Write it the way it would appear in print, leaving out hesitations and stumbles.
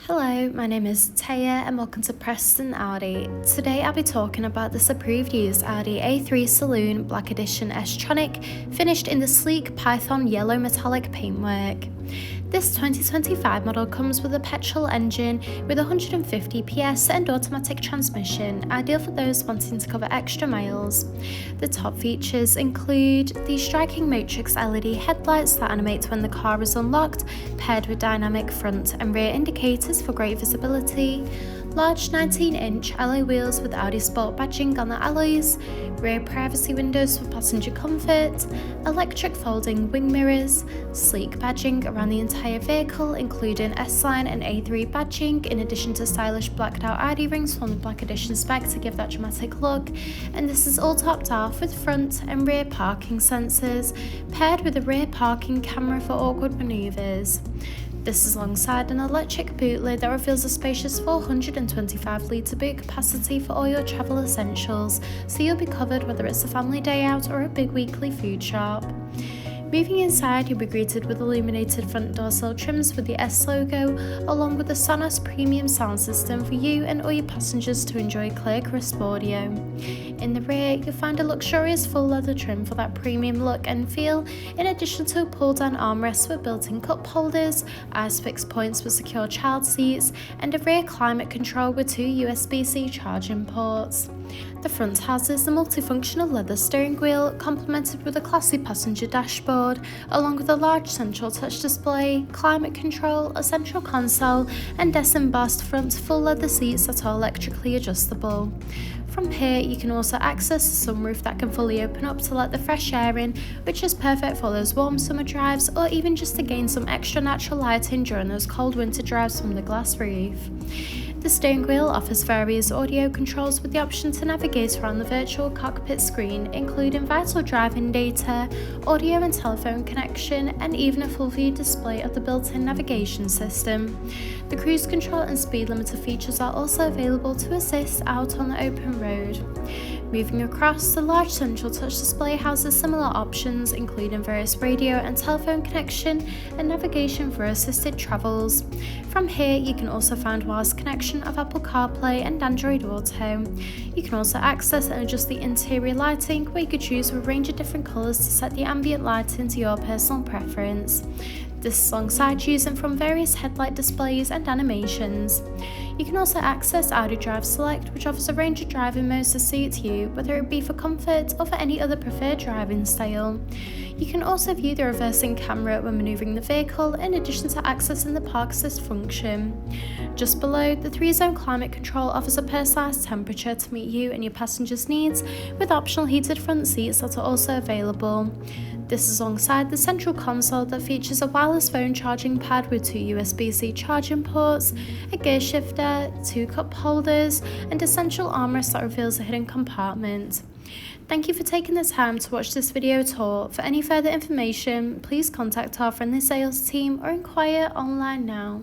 Hello, my name is Taya and welcome to Preston Audi. Today I'll be talking about this approved used Audi A3 Saloon Black Edition S-Tronic finished in the sleek Python yellow metallic paintwork. This 2025 model comes with a petrol engine with 150 PS and automatic transmission, ideal for those wanting to cover extra miles. The top features include the striking matrix LED headlights that animate when the car is unlocked, paired with dynamic front and rear indicators for great visibility, large 19-inch alloy wheels with Audi Sport badging on the alloys, rear privacy windows for passenger comfort, electric folding wing mirrors, sleek badging around the entire vehicle including S-Line and A3 badging, in addition to stylish blacked out ID rings from the Black Edition spec to give that dramatic look, and this is all topped off with front and rear parking sensors, paired with a rear parking camera for awkward manoeuvres. This is alongside an electric boot lid that reveals a spacious 425-litre boot capacity for all your travel essentials, so you'll be covered whether it's a family day out or a big weekly food shop. Moving inside, you'll be greeted with illuminated front door sill trims with the S logo, along with the Sonos premium sound system for you and all your passengers to enjoy clear, crisp audio. In the rear, you'll find a luxurious full leather trim for that premium look and feel, in addition to a pull-down armrest with built-in cup holders, ice fix points with secure child seats, and a rear climate control with 2 USB-C charging ports. The front houses the multifunctional leather steering wheel, complemented with a classy passenger dashboard, along with a large central touch display, climate control, a central console, and embossed front full leather seats that are electrically adjustable. From here, you can also access the sunroof that can fully open up to let the fresh air in, which is perfect for those warm summer drives or even just to gain some extra natural lighting during those cold winter drives from the glass roof. The steering wheel offers various audio controls with the option to navigate around the virtual cockpit screen, including vital driving data, audio and telephone connection, and even a full view display of the built-in navigation system. The cruise control and speed limiter features are also available to assist out on the open road. Moving across, the large central touch display houses similar options, including various radio and telephone connection and navigation for assisted travels. From here, you can also find wireless connection of Apple CarPlay and Android Auto. You can also access and adjust the interior lighting, where you could choose from a range of different colours to set the ambient lighting to your personal preference. This is alongside using from various headlight displays and animations. You can also access Audi Drive Select, which offers a range of driving modes to suit you, whether it be for comfort or for any other preferred driving style. You can also view the reversing camera when manoeuvring the vehicle, in addition to accessing the park assist function. Just below, the 3-zone climate control offers a personalised temperature to meet you and your passengers' needs, with optional heated front seats that are also available. This is alongside the central console that features a wireless phone charging pad with 2 USB-C charging ports, a gear shifter, 2 cup holders, and a central armrest that reveals a hidden compartment. Thank you for taking the time to watch this video tour. For any further information, please contact our friendly sales team or inquire online now.